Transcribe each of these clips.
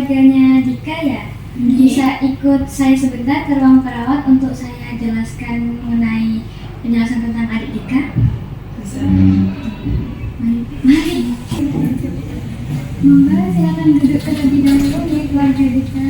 keluarganya Dika ya? Bisa ikut saya sebentar ke ruang perawat untuk saya jelaskan mengenai penjelasan tentang adik Dika? Bisa. Mari. Monggo, silakan duduk terlebih dahulu ya keluarga Dika.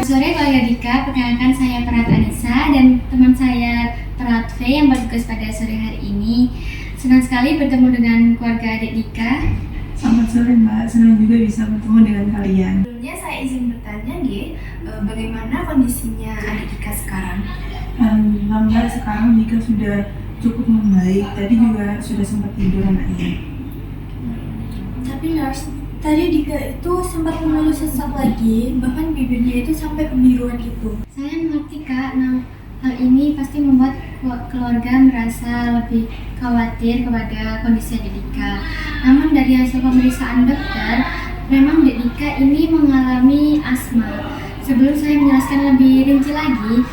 Sore keluarga Dika, perkenalkan saya Perat Anissa dan teman saya Perat V yang bertugas pada sore hari ini. Senang sekali bertemu dengan keluarga adik Dika. Selamat sore Mbak, senang juga bisa bertemu dengan kalian. Sebelumnya saya izin bertanya, bagaimana kondisinya adik Dika sekarang? Alhamdulillah sekarang Dika sudah cukup membaik. Tadi juga sudah sempat tidur anaknya. Tapi nurse, tadi Dika itu sempat mengeluh sesak lagi, bahkan bibirnya itu sampai kebiruan gitu. Saya mengerti Kak, hal ini pasti membuat keluarga merasa lebih khawatir kepada kondisi adik Dika. Namun dari hasil pemeriksaan dokter, memang adik Dika ini mengalami asma. Sebelum saya menjelaskan lebih rinci lagi,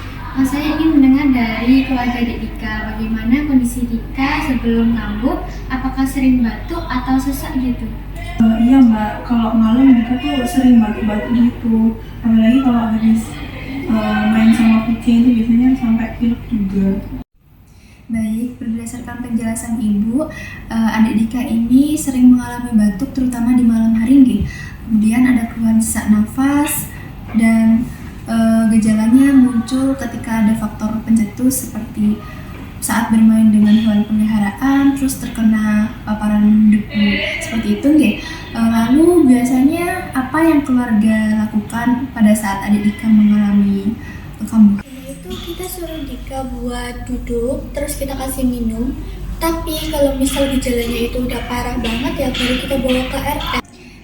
saya ingin mendengar dari keluarga adik Dika bagaimana kondisi Dika sebelum kambuh, apakah sering batuk atau sesak gitu? Iya Mbak, kalau malam Dika tuh sering batuk-batuk gitu. Apalagi kalau habis main sama kucing itu biasanya sampai pilek juga. Baik, berdasarkan penjelasan Ibu, adik Dika ini sering mengalami batuk terutama di malam hari nggih. Kemudian ada keluhan sesak nafas dan gejalanya muncul ketika ada faktor pencetus seperti saat bermain dengan hewan peliharaan, terus terkena paparan debu seperti itu nggih. Lalu biasanya apa yang keluarga lakukan pada saat adik Dika mengalami kambuh? Itu kita suruh Dika buat duduk, terus kita kasih minum. Tapi kalau misal gejalanya itu udah parah banget ya baru kita bawa ke RT.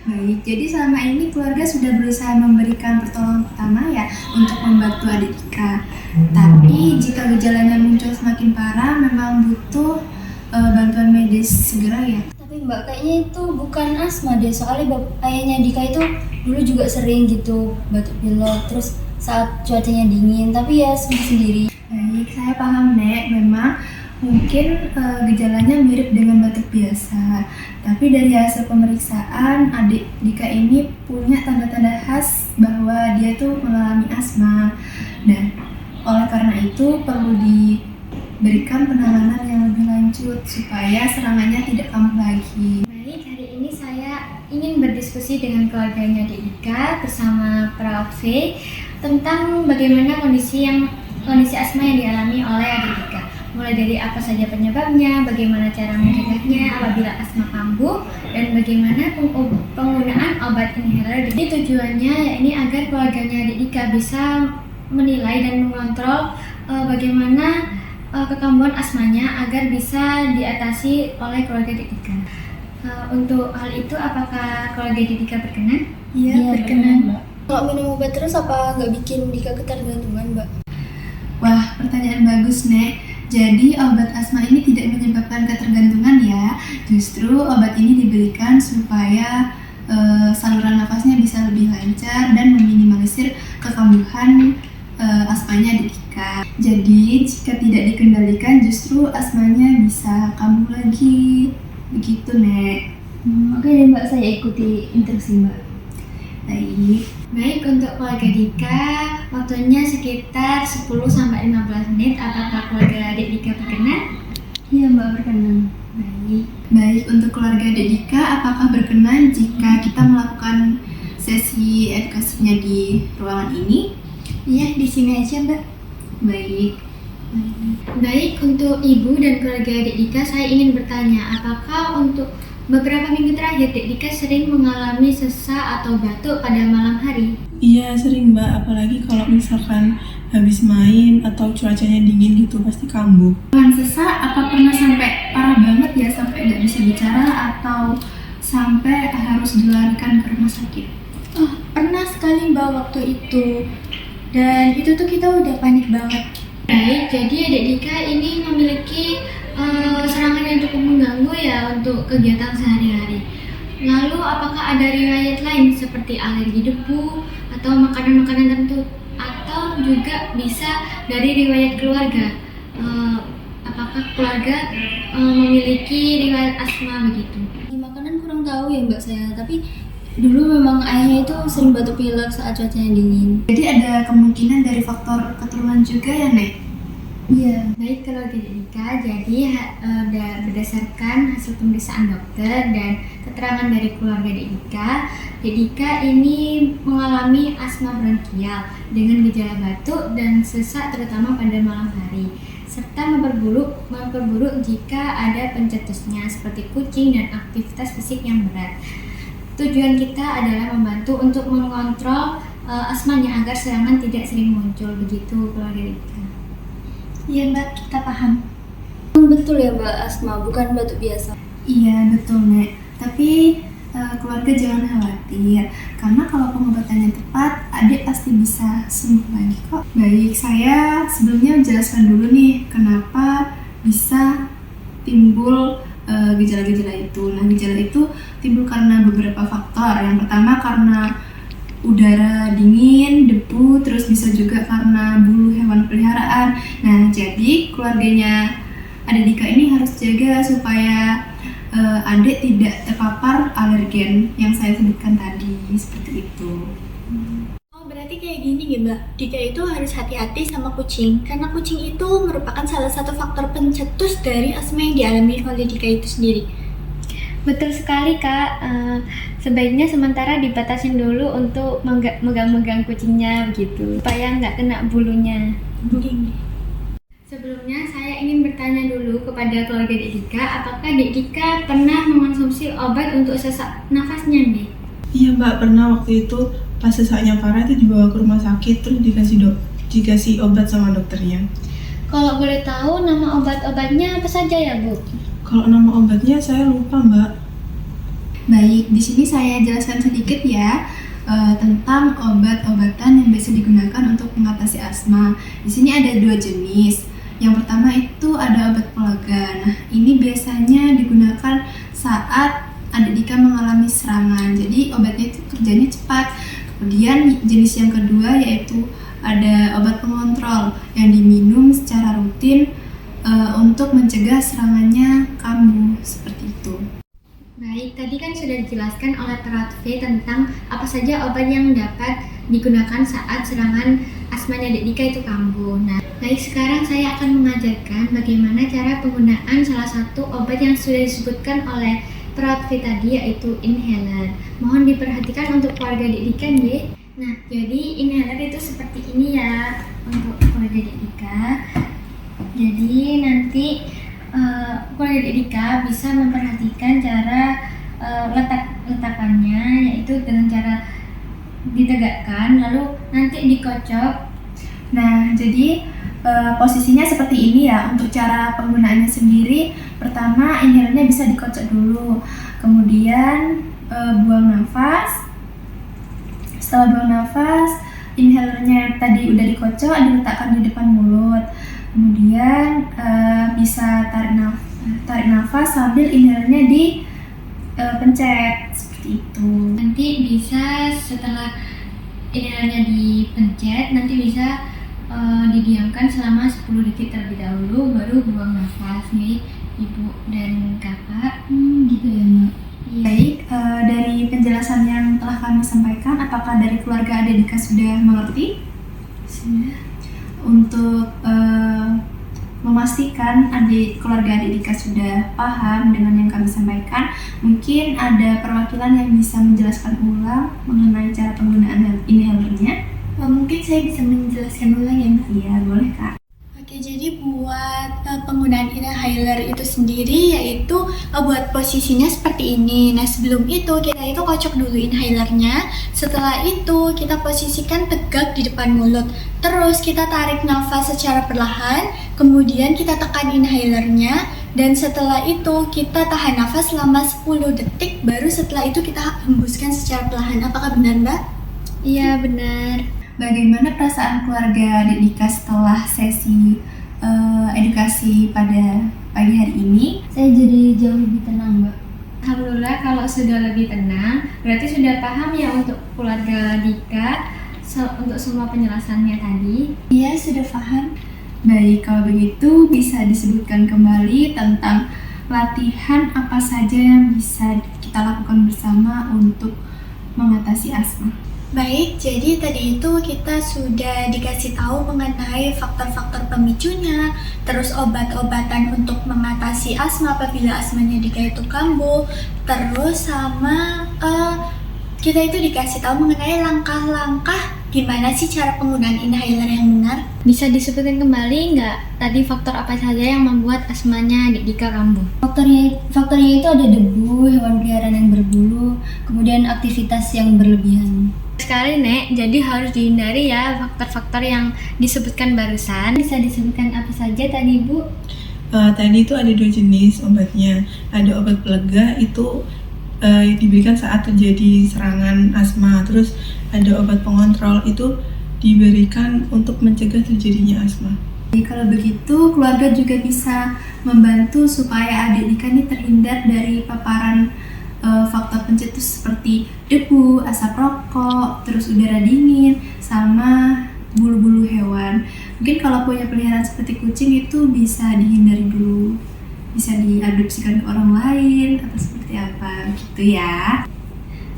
Baik, jadi selama ini keluarga sudah berusaha memberikan pertolongan pertama ya untuk membantu adik Dika. Tapi jika gejalanya muncul semakin parah, memang butuh bantuan medis segera ya. Tapi Mbak, kayaknya itu bukan asma deh, soalnya ayahnya Dika itu dulu juga sering gitu batuk pilek, terus saat cuacanya dingin, tapi ya sendiri. Baik, saya paham Nek, memang mungkin gejalanya mirip dengan batuk biasa. Tapi dari hasil pemeriksaan, adik Dika ini punya tanda-tanda khas bahwa dia tuh mengalami asma. Dan oleh karena itu perlu diberikan penanganan yang lebih lanjut supaya serangannya tidak kambuh lagi. Baik, hari ini saya ingin berdiskusi dengan keluarganya adik Dika bersama Perawat V tentang bagaimana kondisi asma yang dialami oleh adik Dika. Mulai dari apa saja penyebabnya, bagaimana cara mencegahnya apabila asma kambuh, dan bagaimana penggunaan obat inhaler. Jadi tujuannya ini agar keluarganya adik Dika bisa menilai dan mengontrol bagaimana kekambuhan asmanya agar bisa diatasi oleh keluarga adik Dika. Untuk hal itu, apakah keluarga adik Dika berkenan? Iya, berkenan Mbak. Kalau minum obat terus apa nggak bikin Dika ketergantungan Mbak? Wah, pertanyaan bagus Nek. Jadi obat asma ini tidak menyebabkan ketergantungan ya. Justru obat ini diberikan supaya saluran nafasnya bisa lebih lancar dan meminimalisir kekambuhan asmanya adik Dika. Jadi jika tidak dikendalikan justru asmanya bisa kambuh lagi. Begitu Nek. Oke deh Mbak, saya ikuti instruksi Mbak. Baik, untuk keluarga Dika, waktunya sekitar 10-15 menit. Apakah keluarga adik Dika berkenan? Iya Mbak, berkenan. Baik, untuk keluarga adik Dika, apakah berkenan jika kita melakukan sesi edukasinya di ruangan ini? Iya, di sini aja Mbak. Baik, untuk ibu dan keluarga adik Dika, saya ingin bertanya, apakah untuk beberapa minggu terakhir adik Dika sering mengalami sesak atau batuk pada malam hari? Iya sering Mbak, apalagi kalau misalkan habis main atau cuacanya dingin gitu pasti kambuh. Keluhan sesak apa pernah sampai parah banget ya, sampai nggak bisa bicara atau sampai harus dilarikan ke rumah sakit? Oh, pernah sekali Mbak waktu itu. Dan itu tuh kita udah panik banget. Baik, jadi adik Dika ini memiliki serangan yang cukup mengganggu ya untuk kegiatan sehari-hari. Lalu apakah ada riwayat lain seperti alergi debu atau makanan-makanan tertentu, atau juga bisa dari riwayat keluarga? Apakah keluarga memiliki riwayat asma begitu. Di makanan kurang tahu ya mbak saya, tapi dulu memang ayahnya itu sering batuk pilek saat cuacanya dingin. Jadi ada kemungkinan dari faktor keturunan juga ya Nek? Iya. Baik, kalau Dek Dika, jadi berdasarkan hasil pemeriksaan dokter dan keterangan dari keluarga Dek Dika ini mengalami asma bronkial dengan gejala batuk dan sesak terutama pada malam hari, serta memperburuk jika ada pencetusnya seperti kucing dan aktivitas fisik yang berat. Tujuan kita adalah membantu untuk mengontrol asmanya agar serangan tidak sering muncul, begitu keluarga Dika. Iya Mbak, kita paham. Betul ya mbak, asma bukan batuk biasa. Iya betul Nek, tapi keluarga jangan khawatir karena kalau pengobatannya tepat, adik pasti bisa sembuh lagi kok. Baik, saya sebelumnya menjelaskan dulu nih kenapa bisa timbul gejala-gejala itu. Nah, gejala itu timbul karena beberapa faktor. Yang pertama karena udara dingin, debu, terus bisa juga karena bulu hewan peliharaan. Nah, jadi keluarganya Adik Dika ini harus jaga supaya adik tidak terpapar alergen yang saya sebutkan tadi, seperti itu. Oh, berarti kayak gini ya Mbak, Dika itu harus hati-hati sama kucing karena kucing itu merupakan salah satu faktor pencetus dari asma yang dialami oleh Dika itu sendiri. Betul sekali Kak, sebaiknya sementara dibatasin dulu untuk megang-megang kucingnya begitu, supaya nggak kena bulunya. Sebelumnya saya ingin bertanya dulu kepada keluarga Dek Dika, apakah Dek Dika pernah mengonsumsi obat untuk sesak nafasnya nih? Iya Mbak, pernah waktu itu pas sesaknya parah itu dibawa ke rumah sakit terus dikasih obat sama dokternya. Kalau boleh tahu nama obat-obatnya apa saja ya Bu? Kalau nama obatnya saya lupa Mbak. Baik, di sini saya jelaskan sedikit ya tentang obat-obatan yang biasa digunakan untuk mengatasi asma. Di sini ada 2 jenis. Yang pertama itu ada obat pelega. Nah, ini biasanya digunakan saat Adik Dika mengalami serangan. Jadi obatnya itu kerjanya cepat. Kemudian jenis yang kedua yaitu ada obat pengontrol yang diminum secara rutin untuk mencegah serangannya kambuh, seperti itu. Baik, tadi kan sudah dijelaskan oleh Perawat V tentang apa saja obat yang dapat digunakan saat serangan asmanya Dek Dika itu kambuh. Nah, baik, sekarang saya akan mengajarkan bagaimana cara penggunaan salah satu obat yang sudah disebutkan oleh Perawat V tadi, yaitu inhaler. Mohon diperhatikan untuk keluarga Dek Dika ya. Nah, jadi inhaler itu seperti ini ya untuk keluarga Dek Dika. Jadi nanti keluarga Dek Dika bisa memperhatikan cara letakannya, yaitu dengan cara ditegakkan lalu nanti dikocok. Nah, jadi posisinya seperti ini ya. Untuk cara penggunaannya sendiri, pertama inhalernya bisa dikocok dulu, kemudian buang nafas. Setelah buang nafas, inhalernya tadi udah dikocok, diletakkan di depan mulut. Kemudian bisa tarik nafas sambil inhalernya dipencet, seperti itu. Nanti bisa setelah inhalernya dipencet, nanti bisa didiamkan selama 10 detik terlebih dahulu, baru buang nafas nih Ibu dan Kakak. Gitu ya mbak. Baik, dari penjelasan yang telah kami sampaikan, apakah dari keluarga Adik Dika sudah mengerti? Sudah. Untuk memastikan keluarga Adik Dika sudah paham dengan yang kami sampaikan, mungkin ada perwakilan yang bisa menjelaskan ulang mengenai cara penggunaan inhalernya. Mungkin saya bisa menjelaskan ulang ya Mbak. Iya, boleh Kak. Oke, jadi buat penggunaan inhaler itu sendiri yaitu buat posisinya seperti ini. Nah, sebelum itu kita itu kocok dulu inhalernya. Setelah itu kita posisikan tegak di depan mulut. Terus kita tarik nafas secara perlahan, kemudian kita tekan inhalernya, dan setelah itu kita tahan nafas selama 10 detik, baru setelah itu kita hembuskan secara perlahan. Apakah benar Mbak? Iya, benar. Bagaimana perasaan keluarga Adik Dika setelah sesi edukasi pada pagi hari ini? Saya jadi jauh lebih tenang mbak. Alhamdulillah, kalau sudah lebih tenang, berarti sudah paham ya untuk keluarga Dika untuk semua penjelasannya tadi. Iya, sudah paham. Baik, kalau begitu bisa disebutkan kembali tentang latihan apa saja yang bisa kita lakukan bersama untuk mengatasi asma. Baik, jadi tadi itu kita sudah dikasih tahu mengenai faktor-faktor pemicunya, terus obat-obatan untuk mengatasi asma apabila asmanya Dika itu kambuh, terus sama kita itu dikasih tahu mengenai langkah-langkah gimana sih cara penggunaan inhaler yang benar. Bisa disebutkan kembali nggak tadi faktor apa saja yang membuat asmanya adik Dika kambuh? Faktornya itu ada debu, hewan peliharaan yang berbulu, kemudian aktivitas yang berlebihan. Sekali Nek, jadi harus dihindari ya faktor-faktor yang disebutkan barusan. Bisa disebutkan apa saja tadi Bu? Tadi itu ada 2 jenis obatnya. Ada obat pelega itu diberikan saat terjadi serangan asma. Terus ada obat pengontrol itu diberikan untuk mencegah terjadinya asma. Jadi kalau begitu keluarga juga bisa membantu supaya adik Dika ini terhindar dari paparan faktor pencetus seperti debu, asap rokok, terus udara dingin, sama bulu-bulu hewan. Mungkin kalau punya peliharaan seperti kucing itu bisa dihindari dulu, bisa diadopsikan ke orang lain atau seperti apa gitu ya.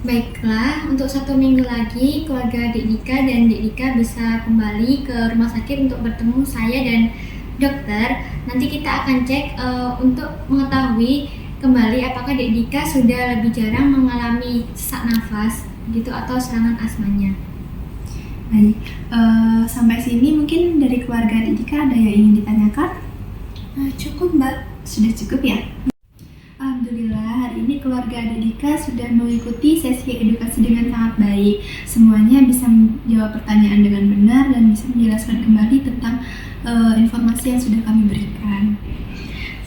Baiklah, untuk 1 minggu lagi keluarga adik Dika dan adik Dika bisa kembali ke rumah sakit untuk bertemu saya dan dokter. Nanti kita akan cek untuk mengetahui kembali apakah adik Dika sudah lebih jarang mengalami sesak nafas gitu atau serangan asmanya. Baik, sampai sini mungkin dari keluarga adik Dika ada yang ingin ditanyakan? Cukup Mbak. Sudah cukup ya? Alhamdulillah, hari ini keluarga adik Dika sudah mengikuti sesi edukasi dengan sangat baik. Semuanya bisa menjawab pertanyaan dengan benar dan bisa menjelaskan kembali tentang informasi yang sudah kami berikan.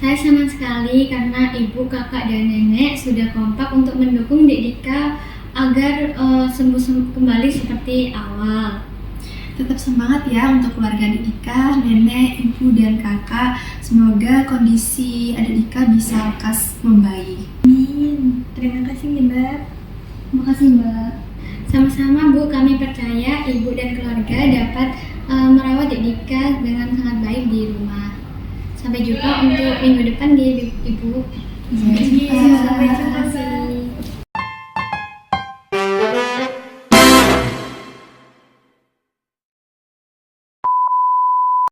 Saya senang sekali karena ibu, kakak, dan nenek sudah kompak untuk mendukung Dek Dika agar sembuh kembali seperti awal. Tetap semangat ya untuk keluarga adik Dika, nenek, ibu, dan kakak. Semoga kondisi adik Dika bisa lekas membaik. Amin. Terima kasih ya Mbak. Terima kasih Mbak. Sama-sama Bu, kami percaya ibu dan keluarga dapat merawat Dek Dika dengan sangat baik di rumah. Sampai jumpa untuk minggu depan di Ibu. Sampai jumpa. Terima kasih.